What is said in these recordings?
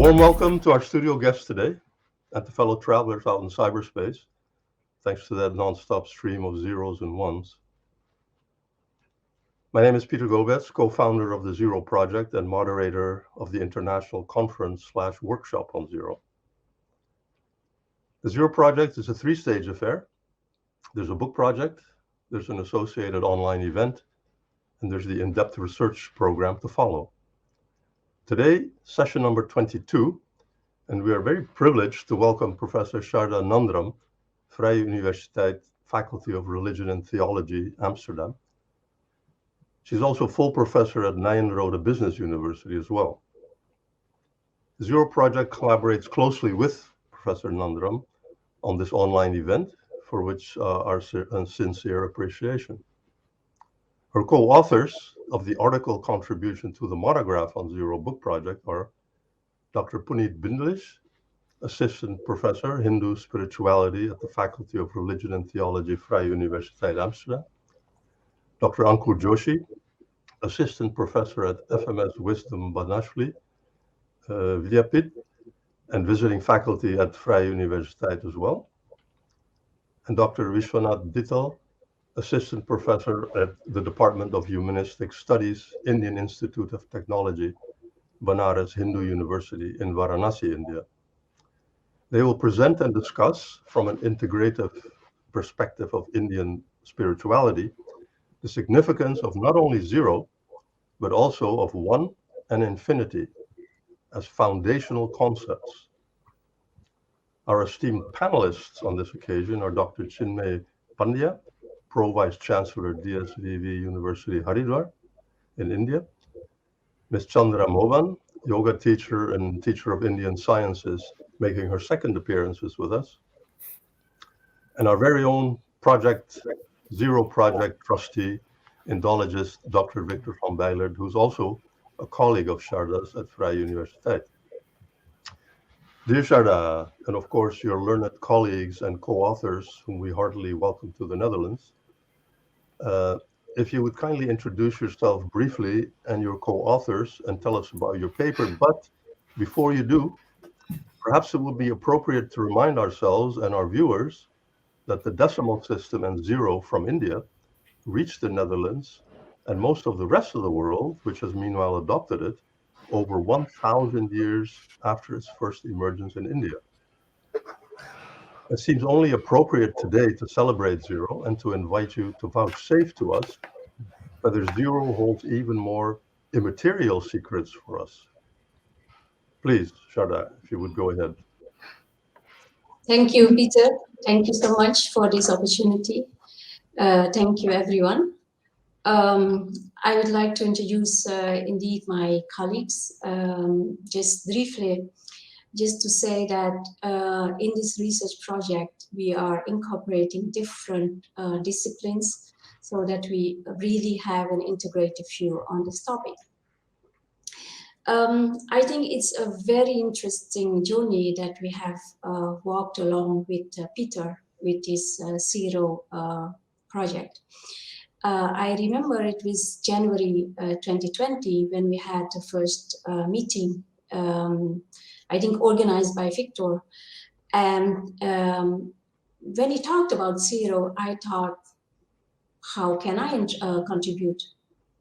warm welcome to our studio guests today and to fellow travelers out in cyberspace, thanks to that non-stop stream of zeros and ones. My name is Peter Gobets, co-founder of the Zero Project and moderator of the International Conference/Workshop on Zero. The Zero Project is a three-stage affair. There's a book project, there's an associated online event, and there's the in-depth research program to follow. Today, session number 22, and we are very privileged to welcome Professor Sharda Nandram, Vrije Universiteit, Faculty of Religion and Theology, Amsterdam. She's also full professor at Nyenrode Business University as well. The Zero Project collaborates closely with Professor Nandram on this online event, for which our sincere appreciation. Her co-authors of the article contribution to the monograph on Zero book project are Dr. Puneet Bindlish, Assistant Professor, Hindu Spirituality at the Faculty of Religion and Theology, Vrije Universiteit Amsterdam. Dr. Ankur Joshi, Assistant Professor at FMS Wisdom Banashvili, Vidyapith, and visiting faculty at Vrije Universiteit as well. And Dr. Vishwanath Dhital, Assistant Professor at the Department of Humanistic Studies, Indian Institute of Technology, Banaras Hindu University in Varanasi, India. They will present and discuss from an integrative perspective of Indian spirituality the significance of not only zero, but also of one and infinity as foundational concepts. Our esteemed panelists on this occasion are Dr. Chinmay Pandya, Pro-Vice Chancellor, DSVV University, Haridwar in India. Ms. Chandra Mohan, yoga teacher and teacher of Indian sciences, making her second appearances with us. And our very own Zero Project trustee, Indologist, Dr. Victor van Bijlert, who's also a colleague of Sharda's at Vrije Universiteit. Dear Sharda, and of course your learned colleagues and co-authors, whom we heartily welcome to the Netherlands, if you would kindly introduce yourself briefly and your co-authors and tell us about your paper. But before you do, perhaps it would be appropriate to remind ourselves and our viewers that the decimal system and zero from India reached the Netherlands and most of the rest of the world, which has meanwhile adopted it, over 1,000 years after its first emergence in India. It seems only appropriate today to celebrate zero and to invite you to vouchsafe to us whether zero holds even more immaterial secrets for us. Please, Sharda, if you would go ahead. Thank you, Peter. Thank you so much for this opportunity. Thank you, everyone. I would like to introduce indeed my colleagues, just briefly, just to say that in this research project, we are incorporating different disciplines so that we really have an integrative view on this topic. I think it's a very interesting journey that we have walked along with Peter with this Zero project. I remember it was January 2020 when we had the first meeting, I think organized by Victor. And when he talked about zero, I thought, how can I contribute?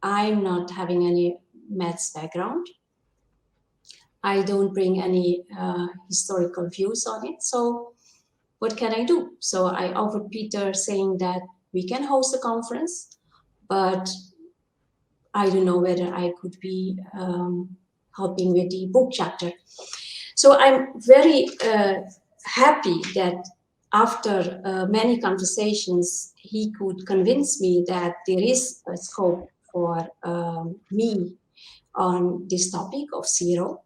I'm not having any maths background. I don't bring any historical views on it. So what can I do? So I offered Peter saying that we can host a conference, but I don't know whether I could be helping with the book chapter. So I'm very happy that after many conversations, he could convince me that there is a scope for me on this topic of zero.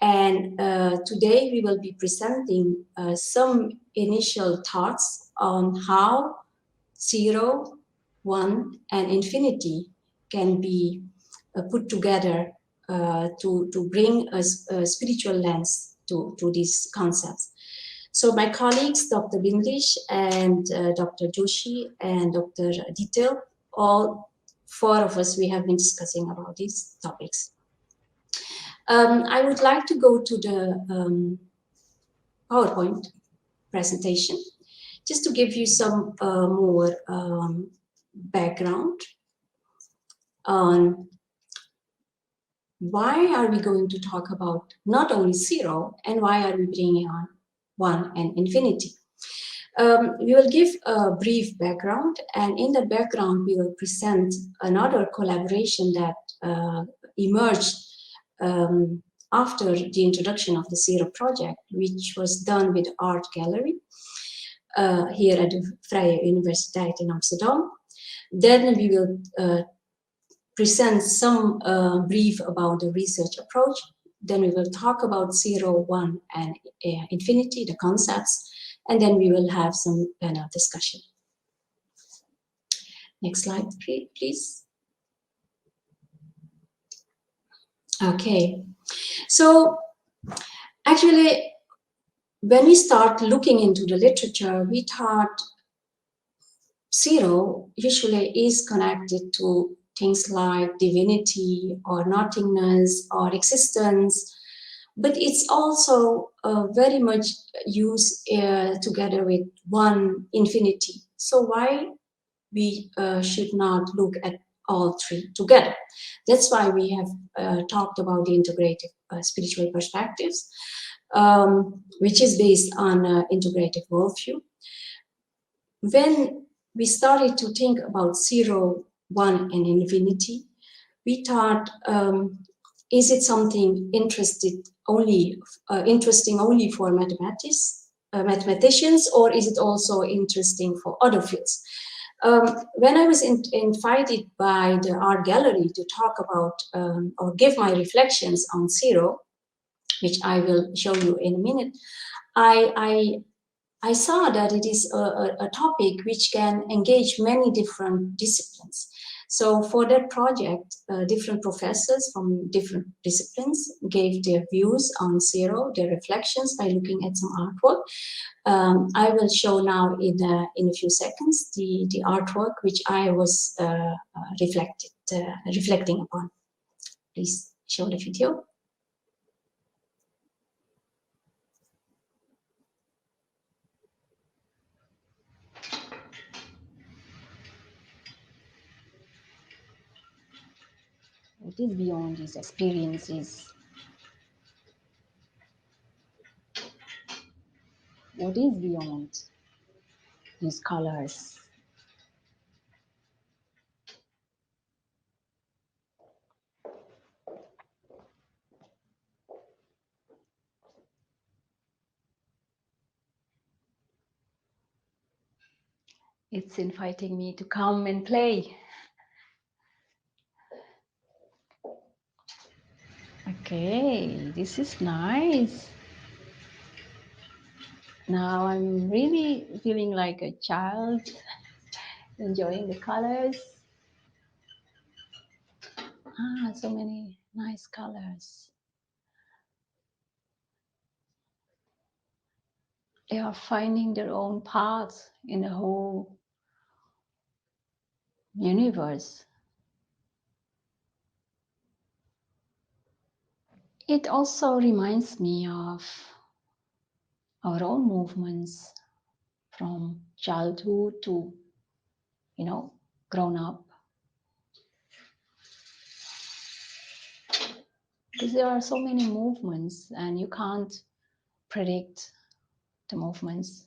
And today we will be presenting some initial thoughts on how zero, one, and infinity can be put together to bring a spiritual lens to these concepts. So my colleagues, Dr. Bindlish and Dr. Joshi and Dr. Dhital, all four of us, we have been discussing about these topics. I would like to go to the PowerPoint presentation, just to give you some more background on why are we going to talk about not only zero and why are we bringing on 1 and infinity. We will give a brief background, and in the background we will present another collaboration that emerged after the introduction of the Zero project, which was done with art gallery here at the Vrije Universiteit in Amsterdam. Then we will present some brief about the research approach. Then we will talk about 0, 1, and infinity, the concepts, and then we will have some panel discussion. Next slide, please. Okay, so actually, when we start looking into the literature, we thought 0 usually is connected to things like divinity or nothingness or existence, but it's also very much used together with 1 infinity. So why we should not look at all 3 together? That's why we have talked about the integrative spiritual perspectives, which is based on integrative worldview. When we started to think about 0, 1, and infinity, we thought, is it something interesting only for mathematicians, or is it also interesting for other fields? When I was invited by the art gallery to talk about or give my reflections on 0, which I will show you in a minute, I saw that it is a topic which can engage many different disciplines. So for that project, different professors from different disciplines gave their views on 0, their reflections by looking at some artwork. I will show now in a few seconds the artwork which I was reflecting upon. Please show the video. What is beyond these experiences? What is beyond these colors? It's inviting me to come and play. Okay, this is nice. Now I'm really feeling like a child, enjoying the colors. So many nice colors. They are finding their own path in the whole universe. It also reminds me of our own movements from childhood to, grown up. Because there are so many movements and you can't predict the movements,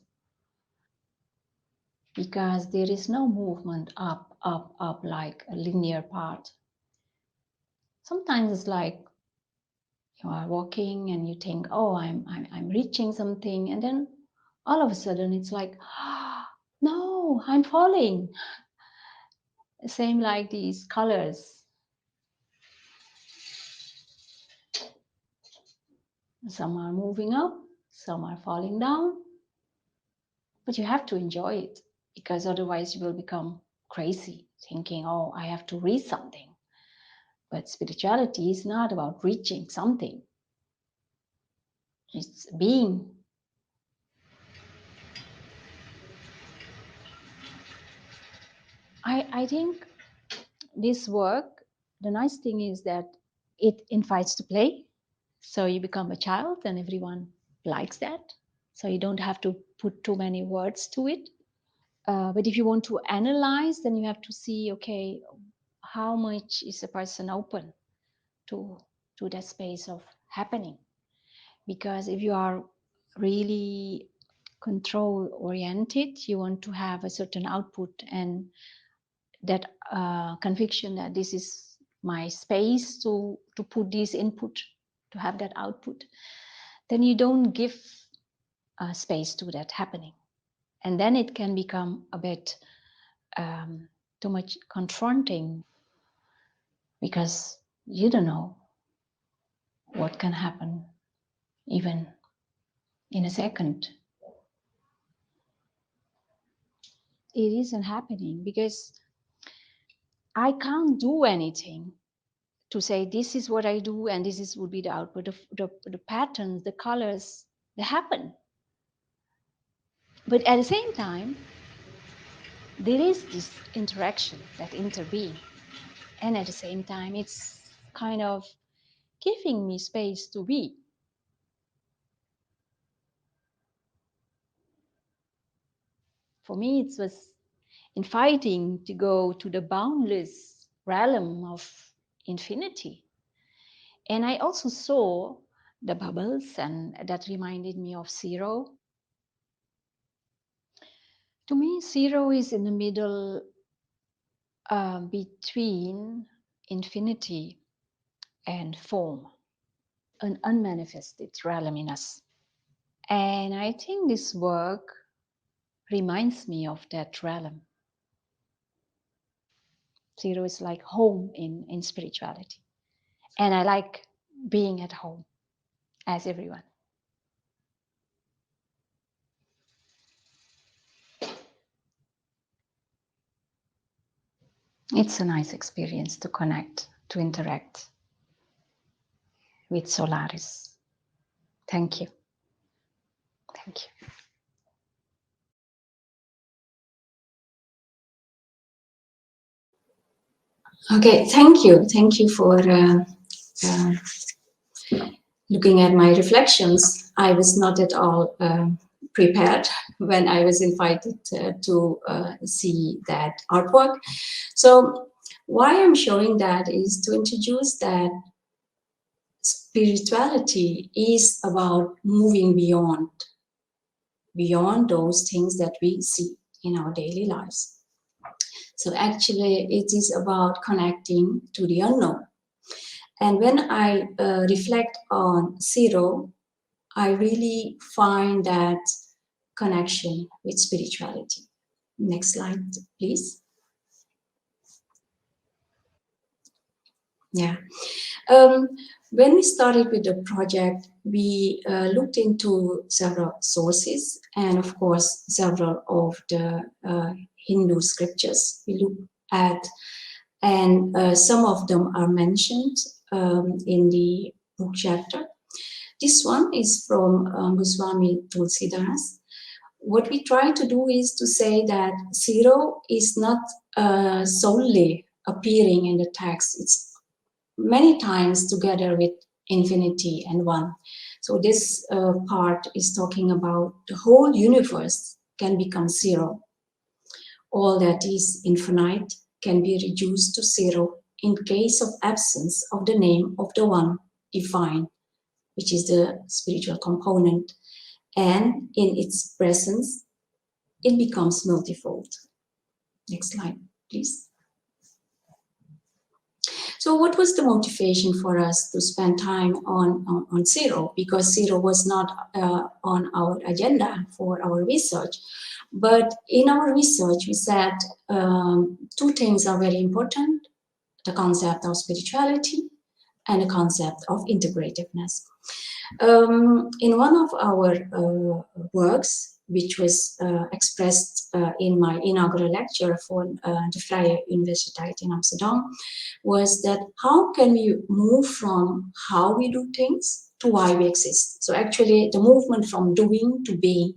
because there is no movement up, up, up like a linear path. Sometimes it's like you are walking and you think, oh, I'm reaching something, and then all of a sudden it's like, no, I'm falling. Same like these colors. Some are moving up, some are falling down, but you have to enjoy it, because otherwise you will become crazy thinking, oh, I have to reach something. But spirituality is not about reaching something. It's being. I think this work, the nice thing is that it invites to play. So you become a child and everyone likes that. So you don't have to put too many words to it. But if you want to analyze, then you have to see, okay, how much is a person open to that space of happening? Because if you are really control oriented, you want to have a certain output and that conviction that this is my space to put this input, to have that output, then you don't give space to that happening. And then it can become a bit too much confronting, because you don't know what can happen even in a second. It isn't happening because I can't do anything to say this is what I do and this is would be the output. The patterns, the colors, they happen. But at the same time, there is this interaction that intervene. And at the same time, it's kind of giving me space to be. For me, it was inviting to go to the boundless realm of infinity. And I also saw the bubbles, and that reminded me of zero. To me, zero is in the middle between infinity and form, an unmanifested realm in us. And I think this work reminds me of that realm. Zero is like home in spirituality. And I like being at home, as everyone. It's a nice experience to connect, to interact with Solaris. Thank you. Thank you. Okay, thank you. Thank you for looking at my reflections. I was not at all prepared when I was invited to see that artwork. So why I'm showing that is to introduce that spirituality is about moving beyond those things that we see in our daily lives. So actually it is about connecting to the unknown. And when I reflect on zero, I really find that connection with spirituality. Next slide, please. Yeah. When we started with the project, we looked into several sources and, of course, several of the Hindu scriptures we looked at, and some of them are mentioned in the book chapter. This one is from Goswami Tulsidas. What we try to do is to say that zero is not solely appearing in the text. It's many times together with infinity and one. So this part is talking about the whole universe can become zero. All that is infinite can be reduced to zero in case of absence of the name of the one divine, which is the spiritual component. And in its presence, it becomes multifold. Next slide, please. So what was the motivation for us to spend time on zero? Because zero was not on our agenda for our research. But in our research, we said two things are very important: the concept of spirituality and the concept of integrativeness. In one of our works, which was expressed in my inaugural lecture for the Vrije Universiteit in Amsterdam, was that how can we move from how we do things to why we exist? So actually the movement from doing to being.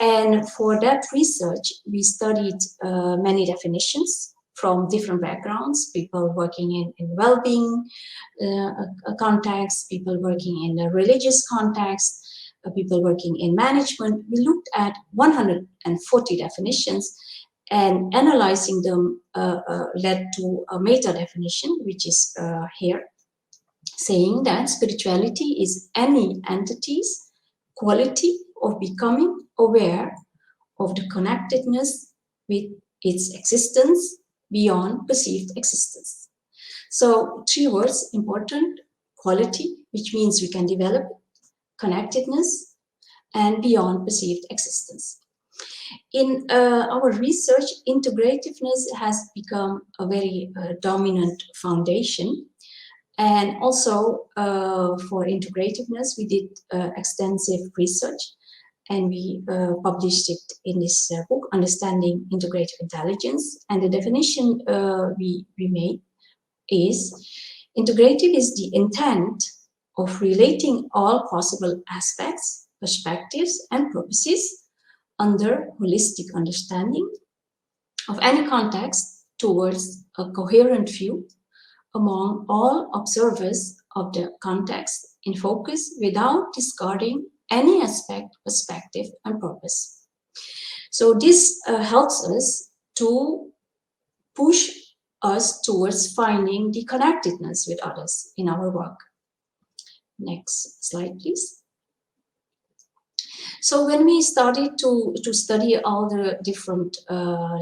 And for that research, we studied many definitions from different backgrounds, people working in well-being context, people working in a religious context, people working in management. We looked at 140 definitions, and analyzing them led to a meta definition, which is here, saying that spirituality is any entity's quality of becoming aware of the connectedness with its existence beyond perceived existence. So 3 words important: quality, which means we can develop, connectedness, and beyond perceived existence. In our research, integrativeness has become a very dominant foundation. And also for integrativeness, we did extensive research, and we published it in this book, Understanding Integrative Intelligence. And the definition we made is: integrative is the intent of relating all possible aspects, perspectives, and purposes under holistic understanding of any context towards a coherent view among all observers of the context in focus, without discarding any aspect, perspective, and purpose. So this helps us to push us towards finding the connectedness with others in our work. Next slide, please. So when we started to study all the different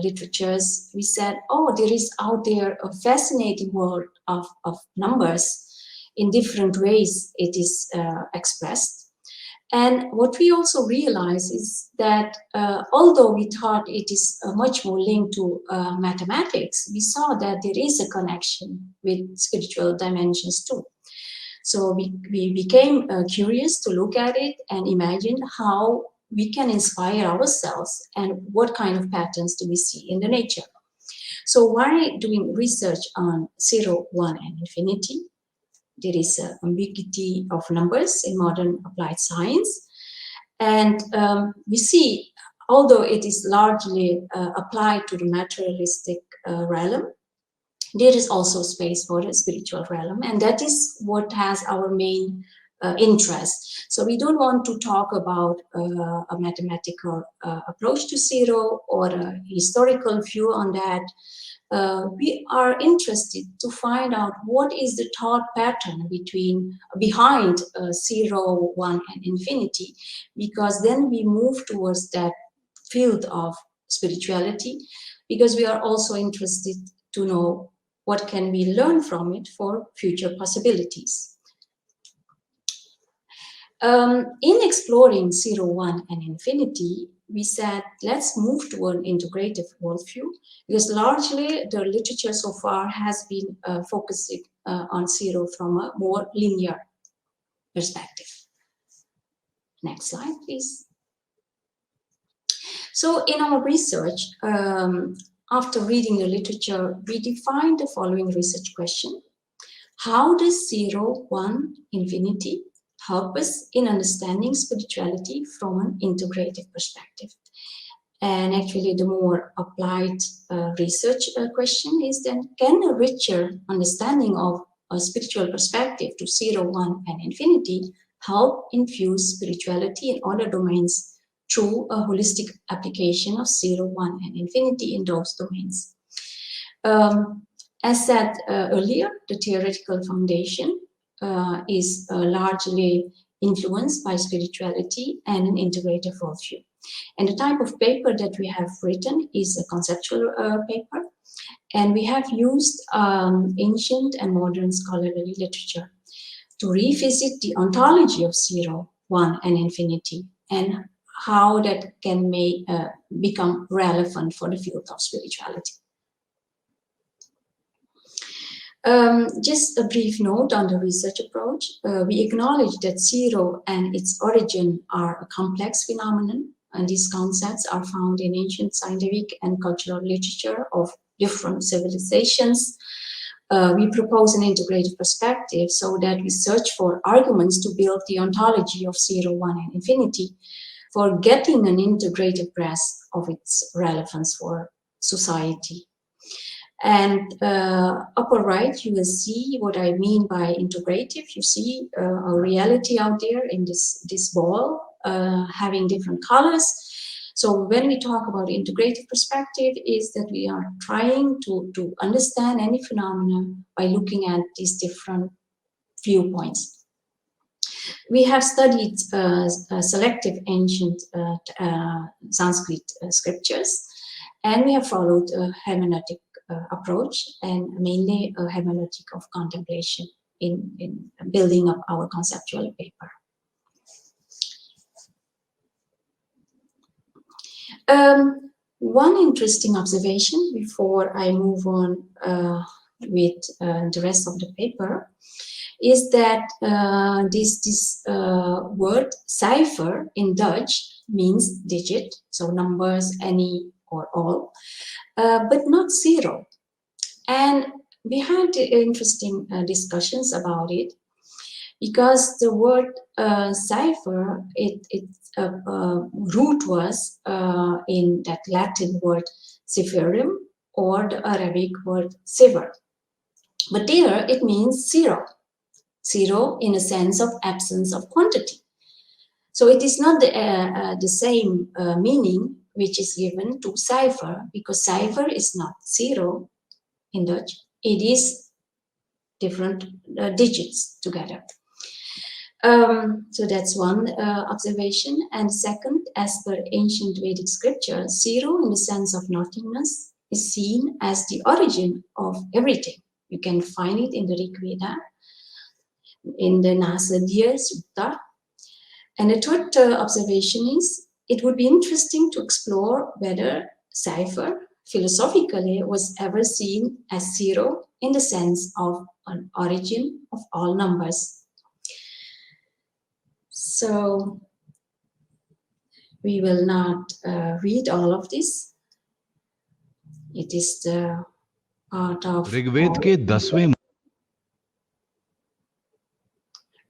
literatures, we said, oh, there is out there a fascinating world of numbers. In different ways it is expressed. And what we also realize is that although we thought it is much more linked to mathematics, we saw that there is a connection with spiritual dimensions too. So we became curious to look at it and imagine how we can inspire ourselves and what kind of patterns do we see in the nature. So while doing research on 0, 1, and infinity, there is an ambiguity of numbers in modern applied science. And we see, although it is largely applied to the materialistic realm, there is also space for the spiritual realm, and that is what has our main interest. So we don't want to talk about a mathematical approach to 0 or a historical view on that. We are interested to find out what is the thought pattern behind 0, 1, and infinity, because then we move towards that field of spirituality, because we are also interested to know what can we learn from it for future possibilities. In exploring 0, 1, and infinity, we said, let's move to an integrative worldview, because largely the literature so far has been focusing on 0 from a more linear perspective. Next slide, please. So in our research, after reading the literature, we defined the following research question: how does 0, 1, infinity help us in understanding spirituality from an integrative perspective? And actually the more applied research question is then, can a richer understanding of a spiritual perspective to 0, 1, and infinity help infuse spirituality in other domains through a holistic application of 0, 1, and infinity in those domains? As said earlier, the theoretical foundation is largely influenced by spirituality and an integrative worldview. And the type of paper that we have written is a conceptual paper, and we have used ancient and modern scholarly literature to revisit the ontology of 0, 1, and infinity, and how that can become relevant for the field of spirituality. Just a brief note on the research approach. We acknowledge that 0 and its origin are a complex phenomenon, and these concepts are found in ancient scientific and cultural literature of different civilizations. We propose an integrative perspective so that we search for arguments to build the ontology of 0, 1, and infinity, for getting an integrative grasp of its relevance for society. And upper right, you will see what I mean by integrative. You see a reality out there in this ball having different colors. So when we talk about integrative perspective, is that we are trying to understand any phenomena by looking at these different viewpoints. We have studied selective ancient Sanskrit scriptures, and we have followed a hermeneutic approach, and mainly a hermeneutic of contemplation in building up our conceptual paper. One interesting observation before I move on with the rest of the paper is that this word cipher in Dutch means digit, so numbers, any or all, but not zero. And we had interesting discussions about it, because the word cipher, its root was in that Latin word cipherum, or the Arabic word civer. But there it means zero. Zero in a sense of absence of quantity. So it is not the same meaning which is given to cipher, because cipher is not zero in Dutch. It is different digits together. So that's one observation. And second, as per ancient Vedic scripture, zero in the sense of nothingness is seen as the origin of everything. You can find it in the Rig Veda, in the Nasadiya Sutta. And the third observation is, it would be interesting to explore whether cipher philosophically was ever seen as zero in the sense of an origin of all numbers. So we will not read all of this. It is the part of Rigveda के 10वें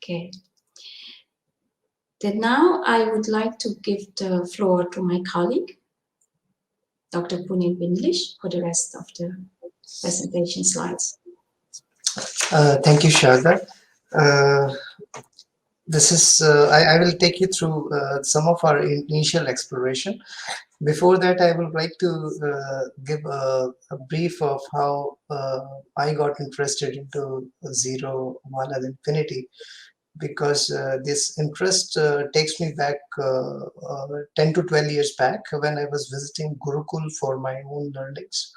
Okay. Then now I would like to give the floor to my colleague, Dr. Puneet Bindlish, for the rest of the presentation slides. Thank you, Sharda. This is, I will take you through some of our initial exploration. Before that, I would like to give a brief of how I got interested into 0, 1, and infinity, because this interest takes me back 10 to 12 years back, when I was visiting Gurukul for my own learnings.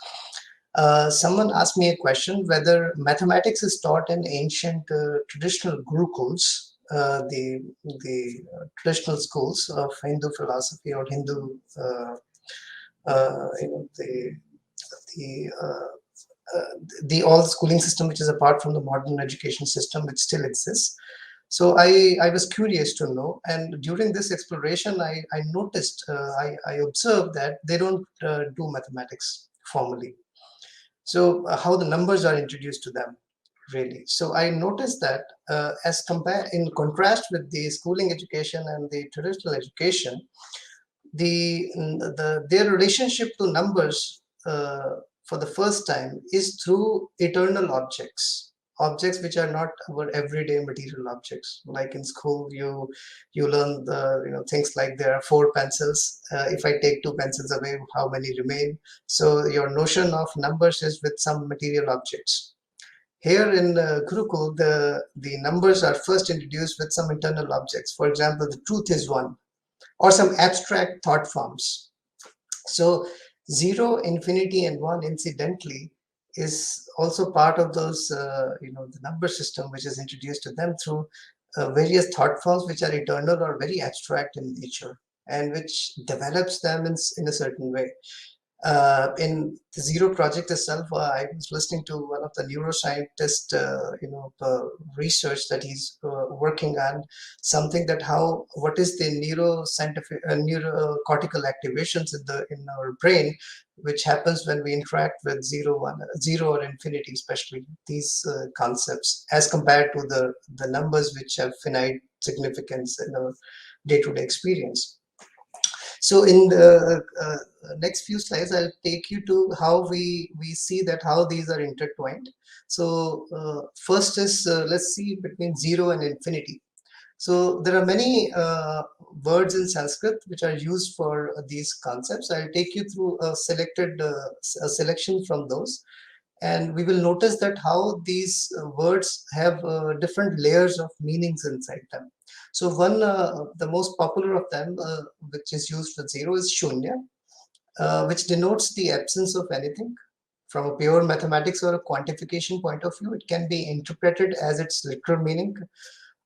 Someone asked me a question whether mathematics is taught in ancient traditional Gurukuls, the traditional schools of Hindu philosophy or Hindu, the old schooling system, which is apart from the modern education system, which still exists. So I was curious to know, and during this exploration, I noticed, I observed that they don't do mathematics formally. So how the numbers are introduced to them, really. So I noticed that in contrast with the schooling education and the traditional education, their relationship to numbers for the first time is through eternal objects which are not our everyday material objects. Like in school, you learn the things like there are 4 pencils. If I take 2 pencils away, how many remain? So your notion of numbers is with some material objects. Here in Gurukul, the numbers are first introduced with some internal objects. For example, the truth is 1, or some abstract thought forms. So 0, infinity, and 1, incidentally, is also part of those, the number system, which is introduced to them through various thought forms, which are eternal or very abstract in nature, and which develops them in a certain way. In the Zero project itself, I was listening to one of the neuroscientist, research that he's working on, something that what is the neurocortical activations in our brain, which happens when we interact with 0, 1, 0 or infinity, especially these concepts, as compared to the numbers which have finite significance in our day-to-day experience. So in the next few slides, I'll take you to how we see that how these are intertwined. So first is let's see between 0 and infinity. So there are many words in Sanskrit which are used for these concepts. I'll take you through a selection from those, and we will notice that how these words have different layers of meanings inside them. So one, the most popular of them, which is used for 0, is shunya, which denotes the absence of anything. From a pure mathematics or a quantification point of view, it can be interpreted as its literal meaning.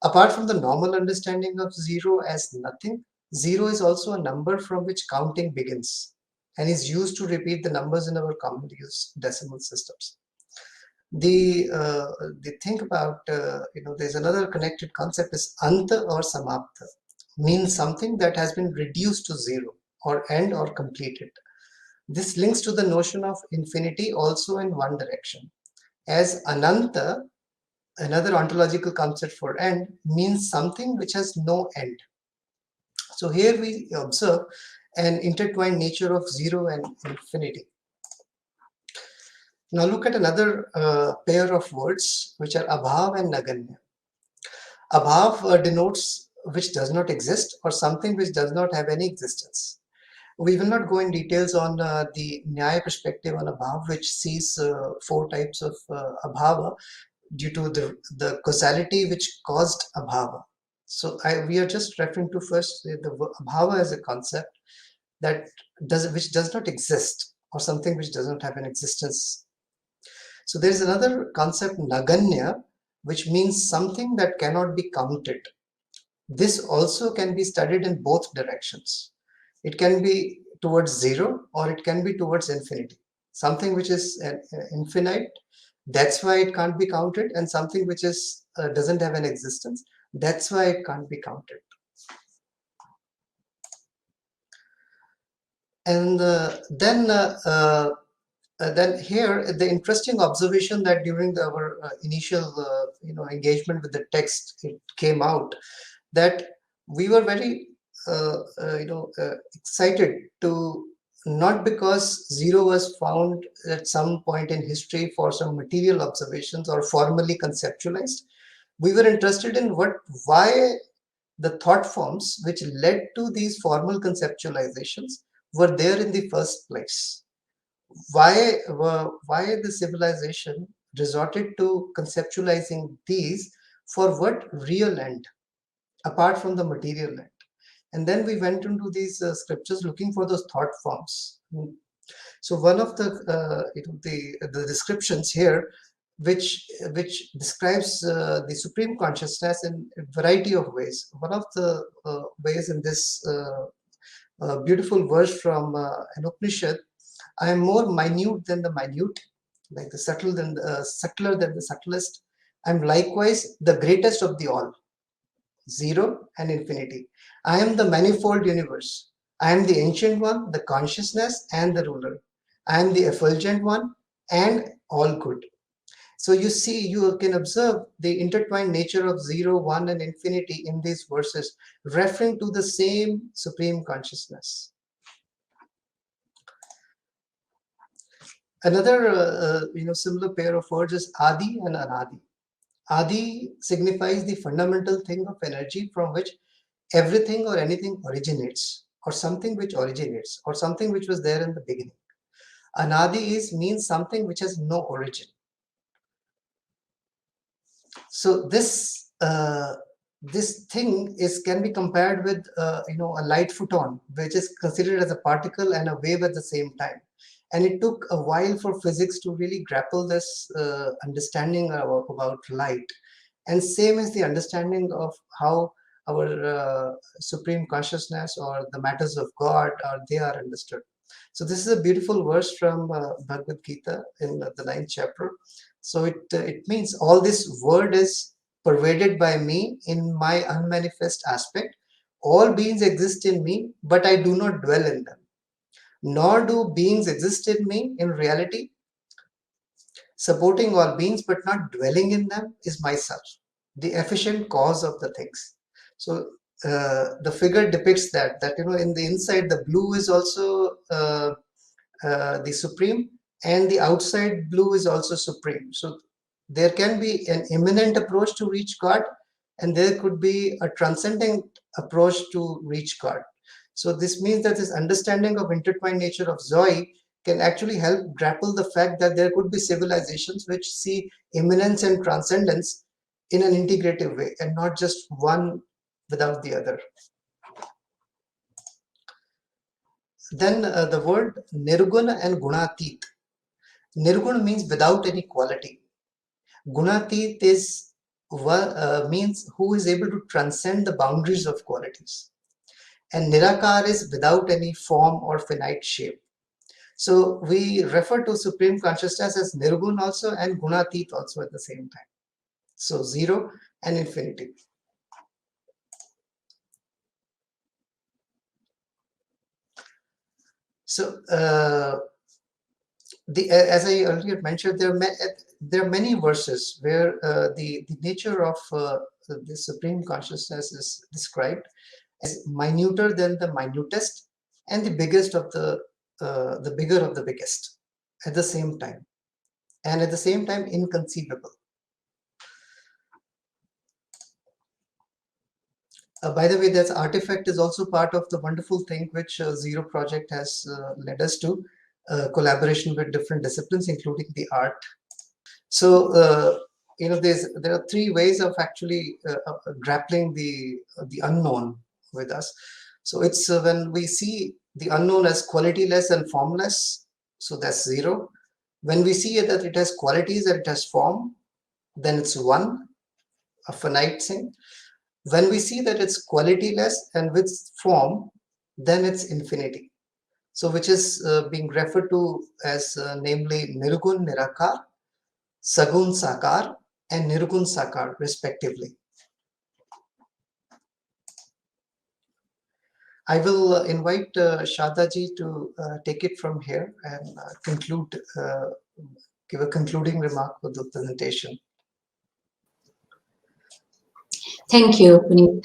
Apart from the normal understanding of 0 as nothing, 0 is also a number from which counting begins and is used to repeat the numbers in our common use decimal systems. The thing about, there's another connected concept is anta or samapta, means something that has been reduced to 0 or end or completed. This links to the notion of infinity also in one direction, as ananta, another ontological concept for end, means something which has no end. So here we observe an intertwined nature of 0 and infinity. Now look at another pair of words which are abhav and naganya. Abhav denotes which does not exist or something which does not have any existence. We will not go in details on the Nyaya perspective on abhav, which sees 4 types of abhava due to the causality which caused abhava. So we are just referring to first the abhava as a concept that which does not exist or something which does not have an existence. So there is another concept, naganya, which means something that cannot be counted. This also can be studied in both directions. It can be towards 0 or it can be towards infinity. Something which is infinite, that's why it can't be counted, and something which is doesn't have an existence, that's why it can't be counted. And then here the interesting observation that during our initial engagement with the text, it came out that we were very excited to, not because 0 was found at some point in history for some material observations or formally conceptualized. We were interested in why the thought forms which led to these formal conceptualizations were there in the first place. Why the civilization resorted to conceptualizing these for what real end, apart from the material end. And then we went into these scriptures looking for those thought forms. So one of the descriptions here, which describes the supreme consciousness in a variety of ways. One of the ways in this beautiful verse from an Upanishad, I am more minute than the minute, like the subtler than the subtlest. I am likewise the greatest of the all. 0 and infinity. I am the manifold universe. I am the ancient one, the consciousness and the ruler. I am the effulgent one and all good. So you see, you can observe the intertwined nature of 0, 1 and infinity in these verses, referring to the same supreme consciousness. Another similar pair of words is Adi and Anadi. Adi signifies the fundamental thing of energy from which everything or anything originates, or something which originates, or something which was there in the beginning. Anadi means something which has no origin. So this thing can be compared with a light photon, which is considered as a particle and a wave at the same time. And it took a while for physics to really grapple this understanding about light. And same is the understanding of how our supreme consciousness or the matters of God they are understood. So this is a beautiful verse from Bhagavad Gita in the 9th chapter. So it means all this word is pervaded by me in my unmanifest aspect. All beings exist in me, but I do not dwell in them. Nor do beings exist in me in reality. Supporting all beings but not dwelling in them is myself, the efficient cause of the things. So the figure depicts that in the inside the blue is also the supreme, and the outside blue is also supreme. So there can be an immanent approach to reach God, and there could be a transcendent approach to reach God. So this means that this understanding of intertwined nature of Zoe can actually help grapple the fact that there could be civilizations which see immanence and transcendence in an integrative way, and not just one without the other. Then the word nirguna and gunatit. Nirguna means without any quality. Gunatit is means who is able to transcend the boundaries of qualities. And nirakar is without any form or finite shape. So we refer to Supreme Consciousness as nirgun also and gunatit also at the same time. So zero and infinity. So as I earlier mentioned, there are many verses where the nature of the Supreme Consciousness is described as minuter than the minutest and the biggest of the bigger of the biggest at the same time, and at the same time inconceivable. By the way, that artifact is also part of the wonderful thing which Zero Project has led us to, collaboration with different disciplines, including the art. So, there are three ways of actually grappling the unknown with us. So it's when we see the unknown as qualityless and formless, so that's zero. When we see that it has qualities and it has form, then it's one, a finite thing. When we see that it's qualityless and with form, then it's infinity. So which is being referred to as namely Nirgun Nirakar, Sagun Sakar, and Nirgun Sakar respectively. I will invite Sharda ji to take it from here and give a concluding remark for the presentation. Thank you, Puneet.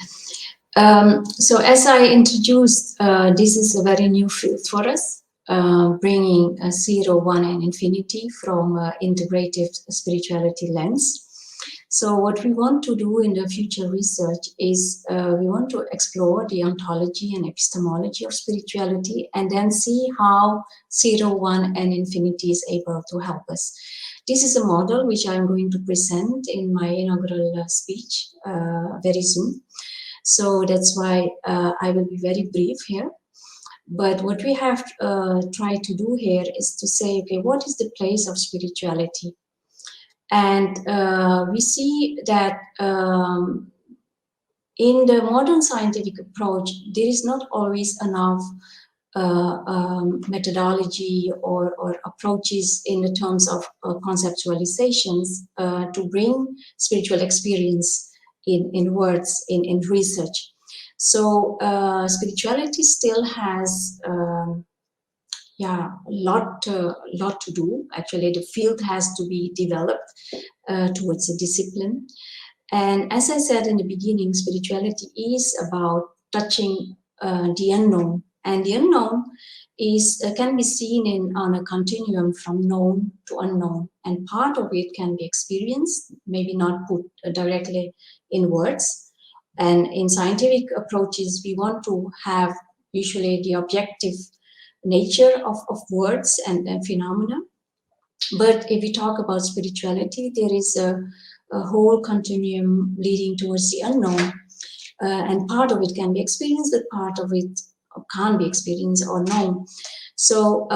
So as I introduced, this is a very new field for us, bringing zero, one, and infinity from integrative spirituality lens. So what we want to do in the future research is we want to explore the ontology and epistemology of spirituality, and then see how zero, one, and infinity is able to help us. This is a model which I'm going to present in my inaugural speech very soon. So that's why I will be very brief here. But what we have tried to do here is to say, okay, what is the place of spirituality? And we see that in the modern scientific approach, there is not always enough methodology or approaches in the terms of conceptualizations to bring spiritual experience in words, in research. So spirituality still has a lot to do. Actually, the field has to be developed towards a discipline. And as I said in the beginning, spirituality is about touching the unknown. And the unknown is can be seen on a continuum from known to unknown. And part of it can be experienced, maybe not put directly in words. And in scientific approaches, we want to have usually the objective nature of words and phenomena. But if we talk about spirituality, there is a whole continuum leading towards the unknown. And part of it can be experienced, but part of it can't be experienced or known. So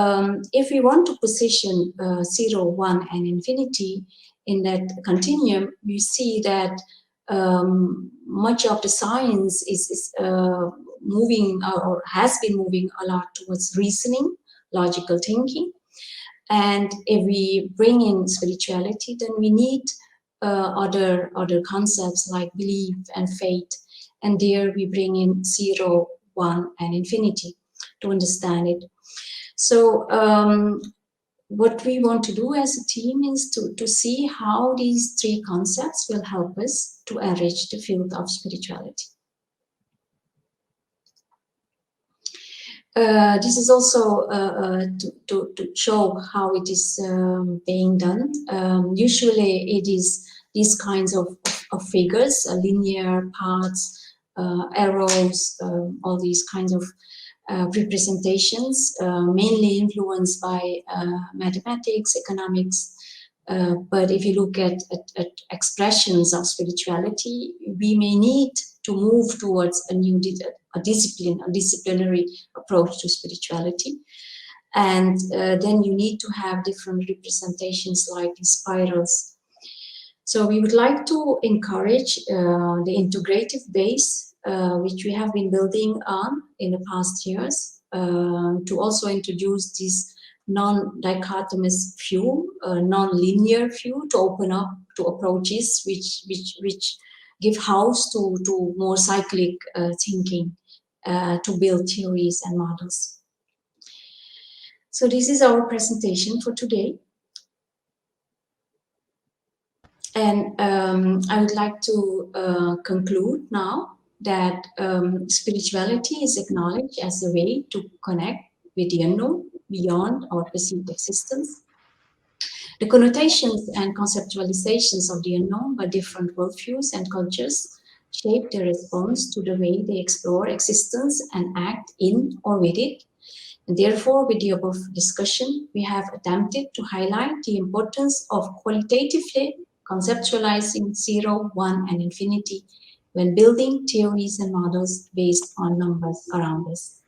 if we want to position 0, 1, and infinity in that continuum, we see that much of the science is moving or has been moving a lot towards reasoning, logical thinking. And if we bring in spirituality, then we need other concepts like belief and faith. And there we bring in 0, 1, and infinity to understand it. So what we want to do as a team is to see how these three concepts will help us to enrich the field of spirituality. This is also to show how it is being done. Usually it is these kinds of figures, linear paths, arrows, all these kinds of representations, mainly influenced by mathematics, economics. But if you look at expressions of spirituality, we may need to move towards a new a discipline, a disciplinary approach to spirituality. And then you need to have different representations like these spirals. So we would like to encourage the integrative base, which we have been building on in the past years, to also introduce this non-dichotomous view, non-linear view, to open up to approaches which give house to more cyclic thinking, to build theories and models. So this is our presentation for today. And I would like to conclude now that spirituality is acknowledged as a way to connect with the unknown beyond our perceived existence. The connotations and conceptualizations of the unknown by different worldviews and cultures shape their response to the way they explore existence and act in or with it. And therefore, with the above discussion, we have attempted to highlight the importance of qualitatively conceptualizing zero, one, and infinity when building theories and models based on numbers around us.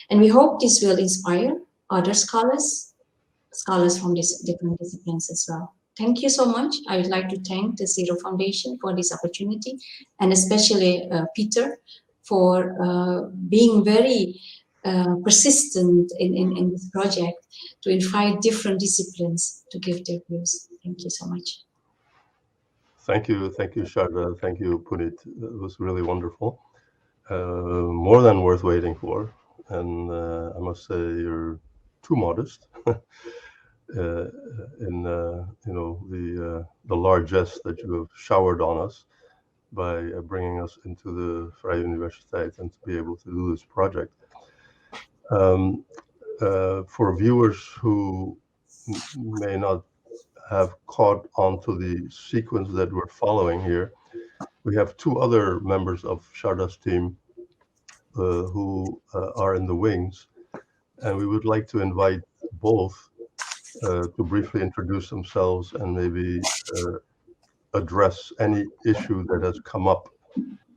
And we hope this will inspire other scholars from these different disciplines as well. Thank you so much. I would like to thank the Zero Foundation for this opportunity, and especially Peter for being very persistent in this project to invite different disciplines to give their views. Thank you so much. Thank you, Sharda. Thank you, Puneet. It was really wonderful. More than worth waiting for. And I must say you're too modest in the largesse that you have showered on us by bringing us into the Vrije Universiteit and to be able to do this project. For viewers who may not have caught onto the sequence that we're following here, we have two other members of Sharda's team who are in the wings, and we would like to invite both to briefly introduce themselves and maybe address any issue that has come up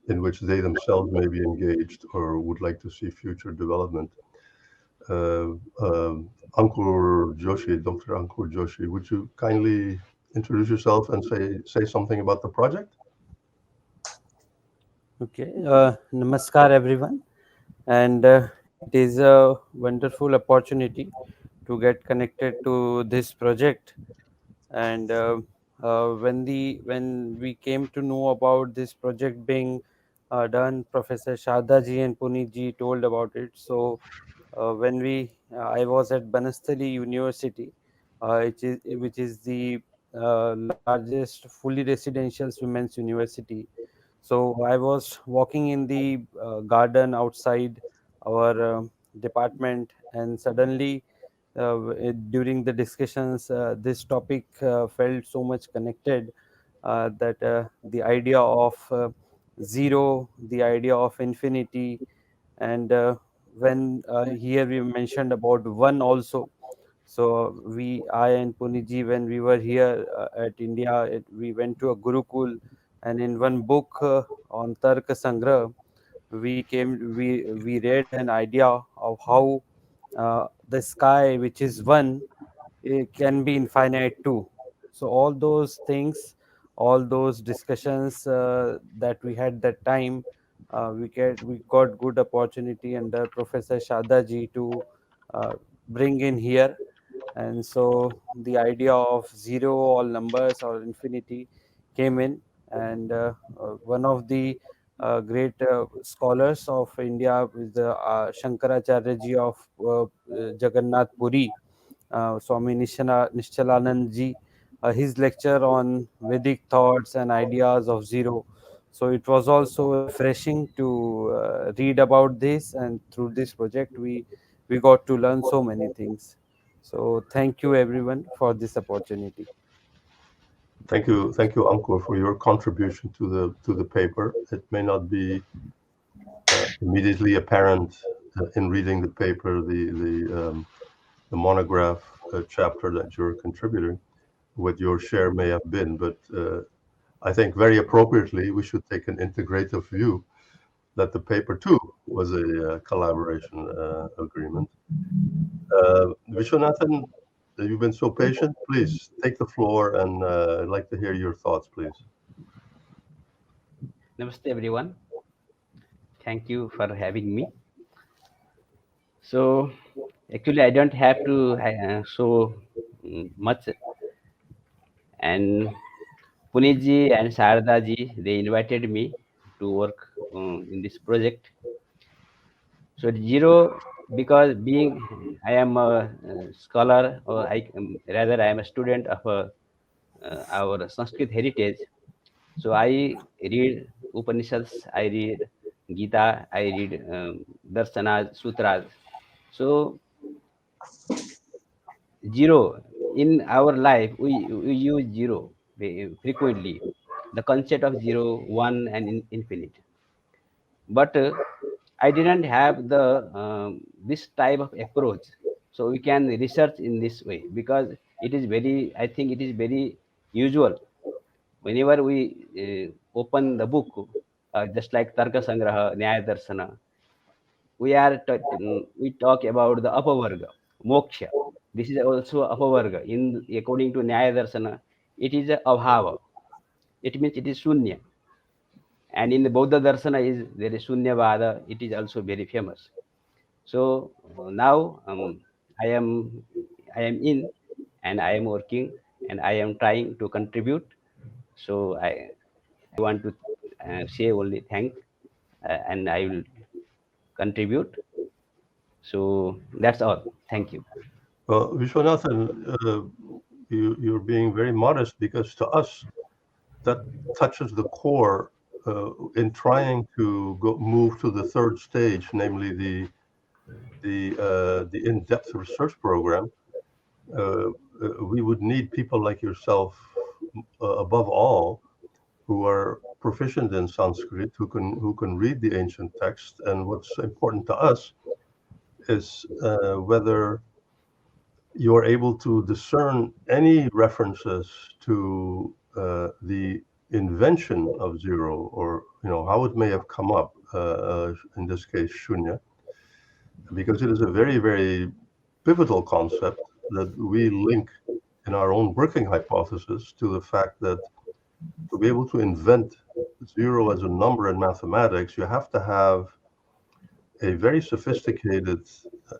in which they themselves may be engaged or would like to see future development. Ankur Joshi, Dr. Ankur Joshi, would you kindly introduce yourself and say something about the project? Okay, namaskar everyone, and it is a wonderful opportunity to get connected to this project. And when we came to know about this project being done, Professor Sharda ji and Puneet ji told about it. So when I was at Banastali University, which is the largest fully residential women's university. So I was walking in the garden outside our department, and suddenly during the discussions, this topic felt so much connected that the idea of zero, the idea of infinity, and when here we mentioned about one also. So I and Puniji, when we were here at India, we went to a Gurukul, and in one book on Tarka Sangra, we read an idea of how the sky, which is one, it can be infinite too. So all those things, all those discussions that we had that time, we got good opportunity under Professor Sharda ji to bring in here. And so the idea of zero, all numbers, or infinity came in. And one of the great scholars of India is the Shankaracharya ji of Jagannath Puri, Swami Nishchalanand ji, his lecture on Vedic thoughts and ideas of zero. So it was also refreshing to read about this, and through this project we we got to learn so many things. So thank you everyone for this opportunity. Thank you, Ankur, for your contribution to the paper. It may not be immediately apparent in reading the paper, the monograph chapter that you're contributing, what your share may have been, but I think very appropriately we should take an integrative view that the paper too was a collaboration agreement. Vishwanathan, you've been so patient. Please take the floor, and I'd like to hear your thoughts, please. Namaste everyone. Thank you for having me. So actually I don't have to show much, and Puneet ji and Sharda ji, they invited me to work in this project. So zero, because being I am a scholar, or rather I am a student of our Sanskrit heritage. So I read Upanishads, I read Gita, I read Darsanas, Sutras. So zero in our life, we use zero frequently. The concept of zero, one, and infinite. But I didn't have the this type of approach. So we can research in this way, because it is very. I think it is very usual whenever we open the book, just like Tarka Sangraha, Nyaya Darsana, we talk about the upper varga, moksha. This is also upper varga. In according to Nyaya Darsana, it is a abhava. It means it is shunya. And in the Buddha Darsana is there is Shunyavada. It is also very famous. So now I am in, and I am working, and I am trying to contribute. So I want to say only thank, and I will contribute. So that's all. Thank you. Well, Vishwanathan, you're being very modest, because to us that touches the core in trying to move to the third stage, namely the in-depth research program. We would need people like yourself, above all, who are proficient in Sanskrit, who can read the ancient text. And what's important to us is whether you're able to discern any references to the invention of zero, or how it may have come up, in this case shunya, because it is a very, very pivotal concept that we link in our own working hypothesis to the fact that to be able to invent zero as a number in mathematics, you have to have a very sophisticated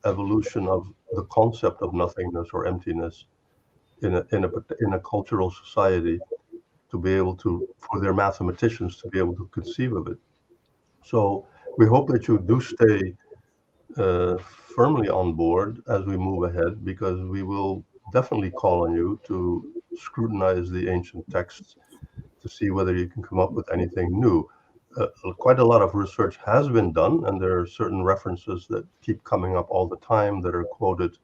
evolution of the concept of nothingness or emptiness in a cultural society, to be able to, for their mathematicians to be able to conceive of it. So we hope that you do stay firmly on board as we move ahead, because we will definitely call on you to scrutinize the ancient texts to see whether you can come up with anything new. Quite a lot of research has been done, and there are certain references that keep coming up all the time that are quoted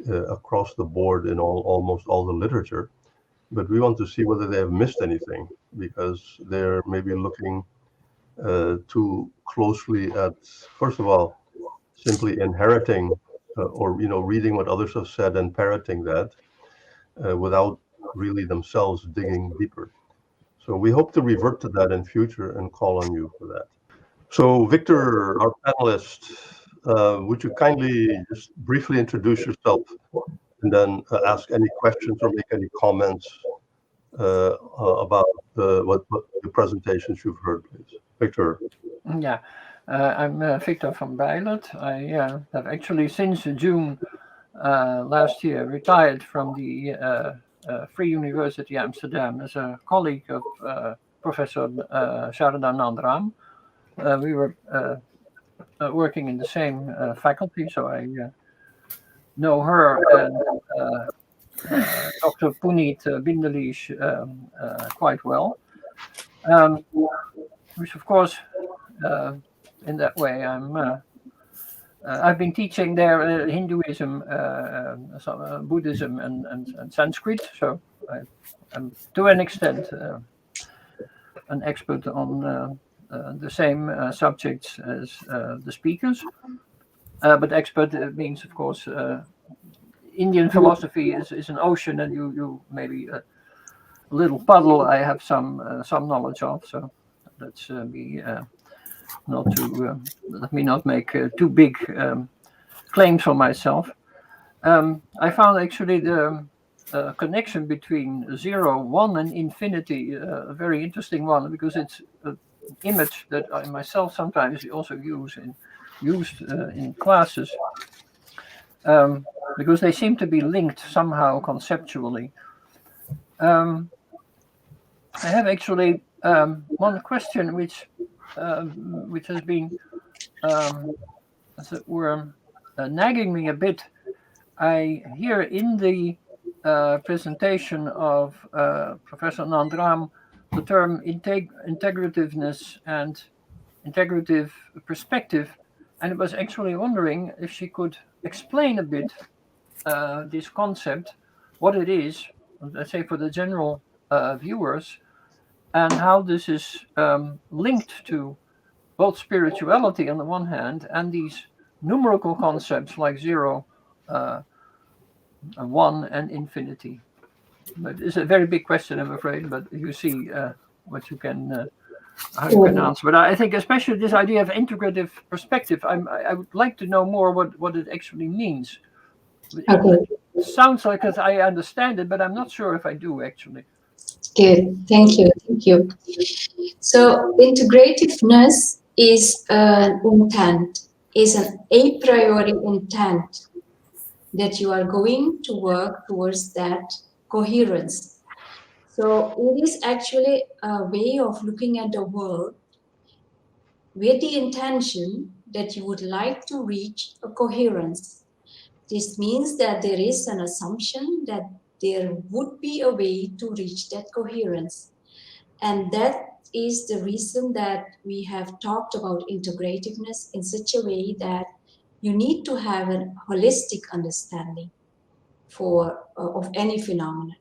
across the board in almost all the literature. But we want to see whether they have missed anything, because they're maybe looking too closely at, first of all, simply inheriting or reading what others have said and parroting that without really themselves digging deeper. So we hope to revert to that in future and call on you for that. So Victor, our panelist, would you kindly just briefly introduce yourself, and then ask any questions or make any comments about what the presentations you've heard, please. Victor. Yeah, I'm Victor van Bijlert. I have actually since June last year retired from the Free University Amsterdam as a colleague of Professor Sharda Nandram. We were working in the same faculty, so I know her and Dr. Puneet Bindlish quite well. Which of course, in that way, I'm I've been teaching there Hinduism, some, Buddhism, and Sanskrit, so I'm to an extent an expert on the same subjects as the speakers. But expert means, of course, Indian philosophy is an ocean, and you maybe a little puddle. I have some knowledge of, so let's be not too. Let me not make too big claims for myself. I found actually the connection between 0, 1, and infinity a very interesting one, because it's an image that I myself sometimes also used in classes, because they seem to be linked somehow conceptually. I have actually one question which has been, as it were, nagging me a bit. I hear in the presentation of Professor Nandram the term integrativeness and integrative perspective, and I was actually wondering if she could explain a bit this concept, what it is, let's say for the general viewers, and how this is linked to both spirituality on the one hand and these numerical concepts like 0, 1, and infinity. But it's a very big question, I'm afraid, but you see what you can how you can answer. But I think especially this idea of integrative perspective, I would like to know more what it actually means. Okay. It sounds like as I understand it, but I'm not sure if I do actually. Good. Thank you. Thank you. So integrativeness is an intent, is an a priori intent that you are going to work towards that coherence. So it is actually a way of looking at the world with the intention that you would like to reach a coherence. This means that there is an assumption that there would be a way to reach that coherence. And that is the reason that we have talked about integrativeness in such a way that you need to have a holistic understanding of any phenomenon.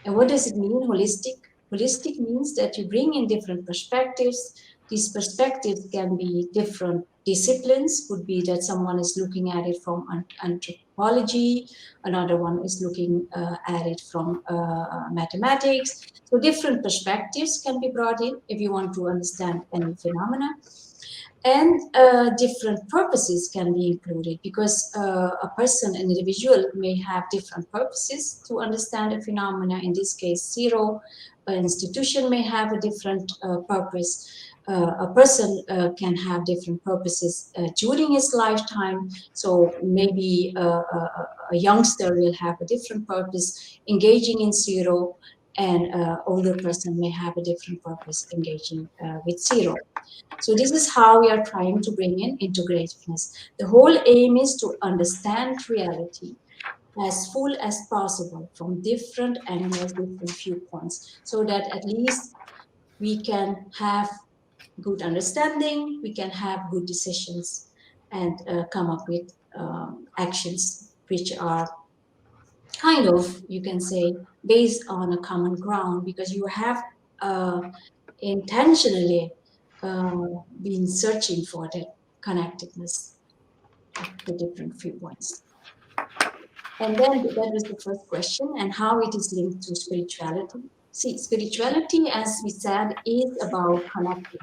And what does it mean, holistic? Holistic means that you bring in different perspectives. These perspectives can be different disciplines. Could be that someone is looking at it from anthropology, another one is looking at it from mathematics. So different perspectives can be brought in if you want to understand any phenomena. And different purposes can be included, because a person, an individual, may have different purposes to understand a phenomena. In this case, 0. An institution may have a different purpose. A person can have different purposes during his lifetime. So maybe a youngster will have a different purpose engaging in 0, and an older person may have a different purpose engaging with 0. So this is how we are trying to bring in integrativeness. The whole aim is to understand reality as full as possible from different angles, different viewpoints, so that at least we can have good understanding, we can have good decisions, and come up with actions which are kind of, you can say, based on a common ground, because you have intentionally been searching for that connectedness of the different viewpoints. And then that was the first question, and how it is linked to spirituality. See, spirituality, as we said, is about connecting.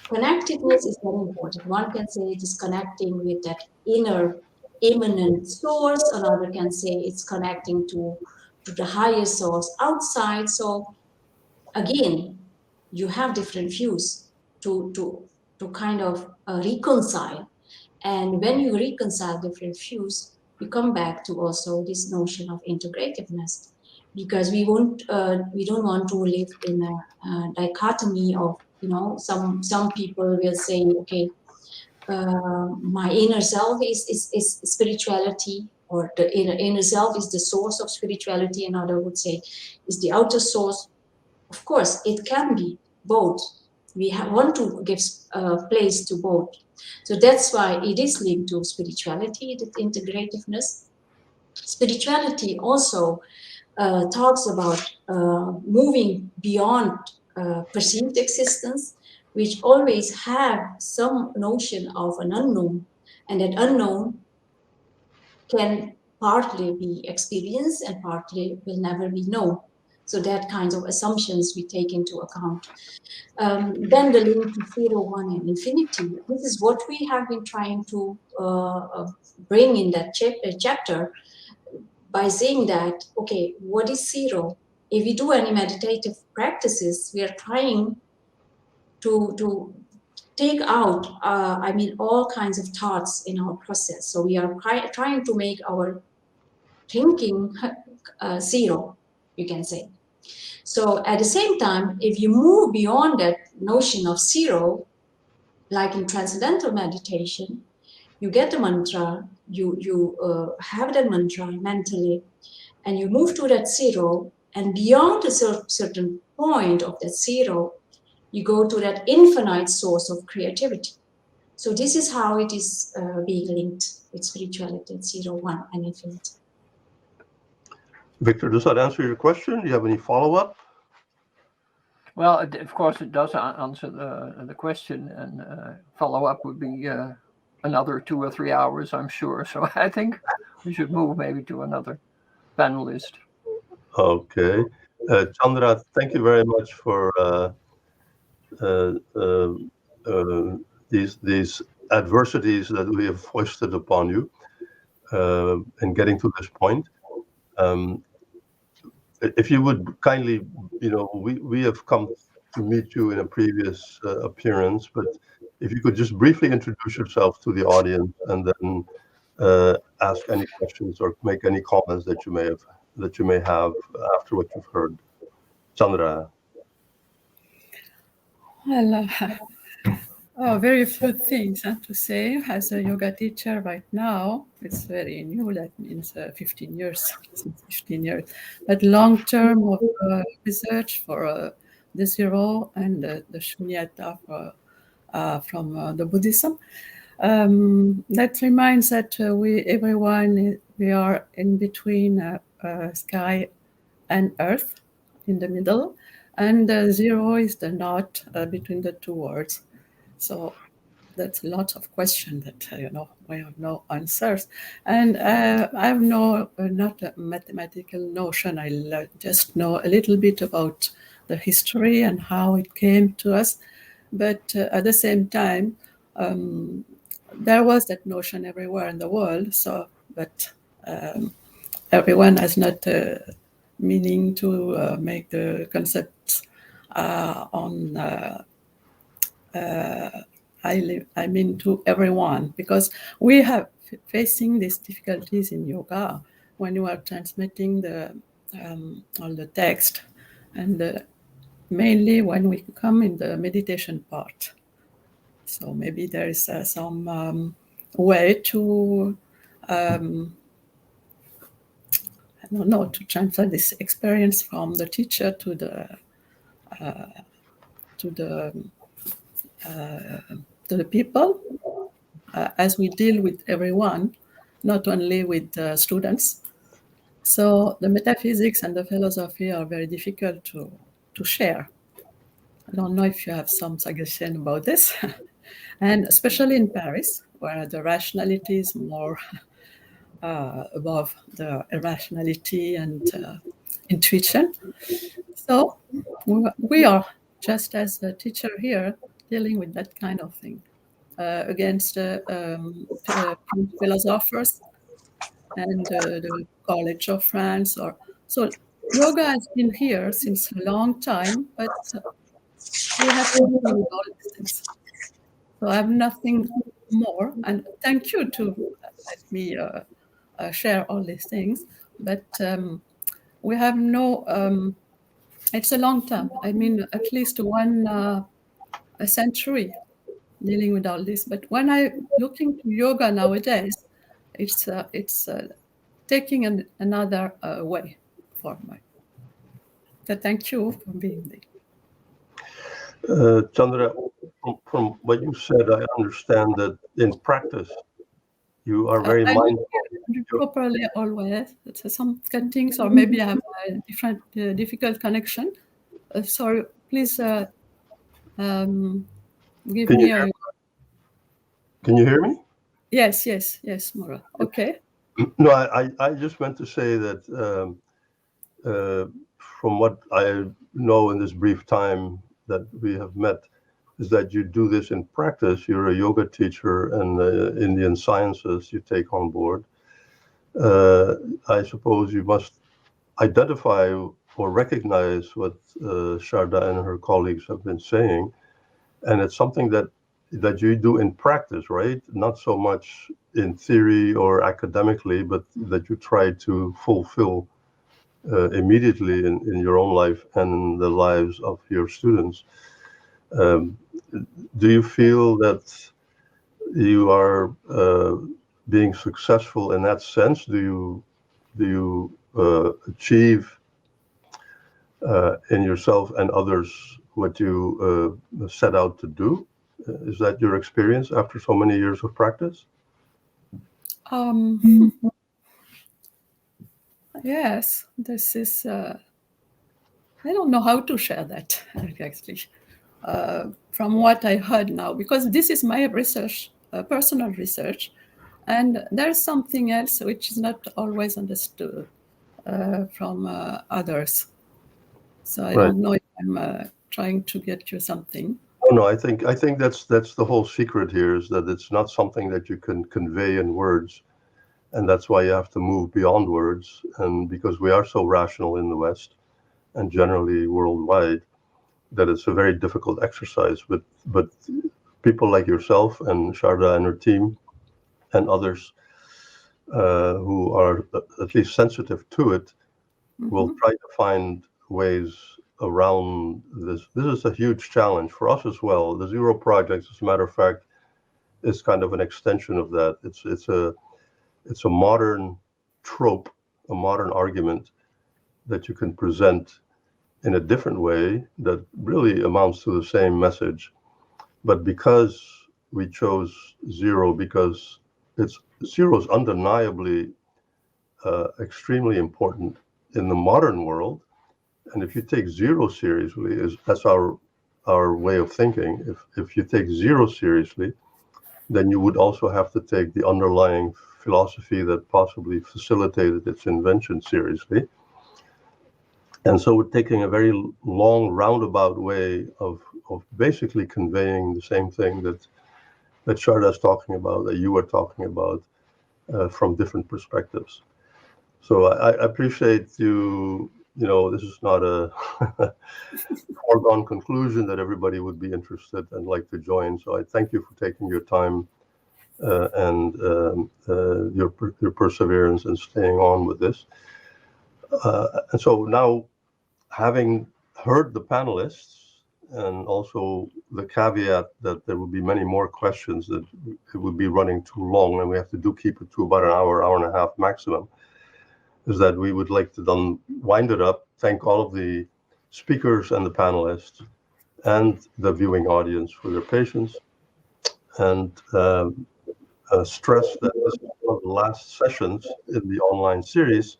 Connectedness is very important. One can say it is connecting with that inner immanent source. Another can say it's connecting to the higher source outside. So again, you have different views to kind of reconcile. And when you reconcile different views, you come back to also this notion of integrativeness, because we don't want to live in a dichotomy of, some people will say, okay, my inner self is spirituality, or the inner self is the source of spirituality. Another would say is the outer source. Of course, it can be both. we want to give place to both. So that's why it is linked to spirituality, the integrativeness. Spirituality also talks about moving beyond perceived existence, which always have some notion of an unknown, and that unknown can partly be experienced and partly will never be known. So that kinds of assumptions we take into account. Then the link to 0, 1, and infinity. This is what we have been trying to bring in that chapter by saying that, okay, what is 0? If we do any meditative practices, we are trying to take out, all kinds of thoughts in our process. So we are trying to make our thinking 0, you can say. So at the same time, if you move beyond that notion of 0, like in transcendental meditation, you get the mantra, you have that mantra mentally, and you move to that 0, and beyond a certain point of that 0, you go to that infinite source of creativity. So this is how it is being linked with spirituality, 0, 1, and infinity. Victor, does that answer your question? Do you have any follow-up? Well, of course, it does answer the question, and follow-up would be another 2 or 3 hours, I'm sure. So I think we should move maybe to another panelist. Okay. Chandra, thank you very much for these adversities that we have foisted upon you in getting to this point. If you would kindly, we have come to meet you in a previous appearance, but if you could just briefly introduce yourself to the audience and then ask any questions or make any comments that you may have after what you've heard. Chandra. Well, very few things to say. As a yoga teacher right now, it's very new. That means 15 years, since 15 years. But long term of research for the zero and the shunyata from the Buddhism. That reminds that we are in between sky and earth, in the middle, and zero is the knot between the two words. So that's a lot of questions that we have no answers, and I have not a mathematical notion. I just know a little bit about the history and how it came to us, but at the same time, there was that notion everywhere in the world. So, but everyone has not meaning to make the concepts to everyone, because we have facing these difficulties in yoga when you are transmitting all the text, and mainly when we come in the meditation part. So maybe there is some way to to transfer this experience from the teacher to the people, as we deal with everyone, not only with students. So the metaphysics and the philosophy are very difficult to share. I don't know if you have some suggestion about this, and especially in Paris, where the rationality is more above the irrationality and intuition. So we are, just as the teacher here, dealing with that kind of thing against philosophers and the College of France. So yoga has been here since a long time, but we have to deal with all these things. So I have nothing more, and thank you to let me share all these things, but we have no, it's a long time. I mean, at least a century dealing with all this. But when I look into yoga nowadays, it's taking another way for me. So thank you for being there. Chandra, from what you said, I understand that in practice, you are very mindful. Properly always. Some things, or maybe I have a different difficult connection. Sorry, please give me a. Can you hear me? Yes, Mora. Okay. No, I just meant to say that from what I know in this brief time that we have met, is that you do this in practice. You're a yoga teacher, and Indian sciences you take on board. I suppose you must identify or recognize what Sharda and her colleagues have been saying, and it's something that you do in practice, right? Not so much in theory or academically, but that you try to fulfill immediately in your own life and in the lives of your students. Do you feel that you are being successful in that sense? Do you achieve in yourself and others what you set out to do? Is that your experience after so many years of practice? Yes, this is. I don't know how to share that actually. From what I heard now, because this is my research, personal research, and there's something else which is not always understood from others. So I don't know if I'm trying to get you something. Oh, no, I think that's the whole secret here, is that it's not something that you can convey in words, and that's why you have to move beyond words. And because we are so rational in the West and generally worldwide, that it's a very difficult exercise. But people like yourself and Sharda and her team and others who are at least sensitive to it will try to find ways around this. This is a huge challenge for us as well. The Zero Project, as a matter of fact, is kind of an extension of that. It's a modern trope, a modern argument that you can present in a different way that really amounts to the same message. But because we chose zero, because zero is undeniably extremely important in the modern world. And if you take zero seriously, that's our way of thinking. If you take zero seriously, then you would also have to take the underlying philosophy that possibly facilitated its invention seriously. And so we're taking a very long roundabout way of basically conveying the same thing that Sharda is talking about, that you were talking about, from different perspectives. So I appreciate you. This is not a foregone conclusion that everybody would be interested and like to join. So I thank you for taking your time and your perseverance and staying on with this. And so now, having heard the panelists and also the caveat that there will be many more questions, that it would be running too long and we have to keep it to about an hour and a half maximum, is that we would like to then wind it up, thank all of the speakers and the panelists and the viewing audience for their patience, and stress that this is one of the last sessions in the online series.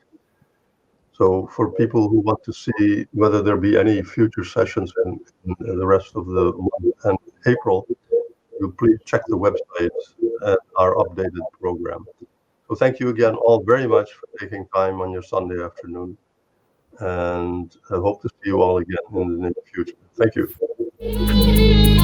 So for people who want to see whether there be any future sessions in the rest of the month and April, you please check the website and our updated program. So thank you again all very much for taking time on your Sunday afternoon, and I hope to see you all again in the near future. Thank you.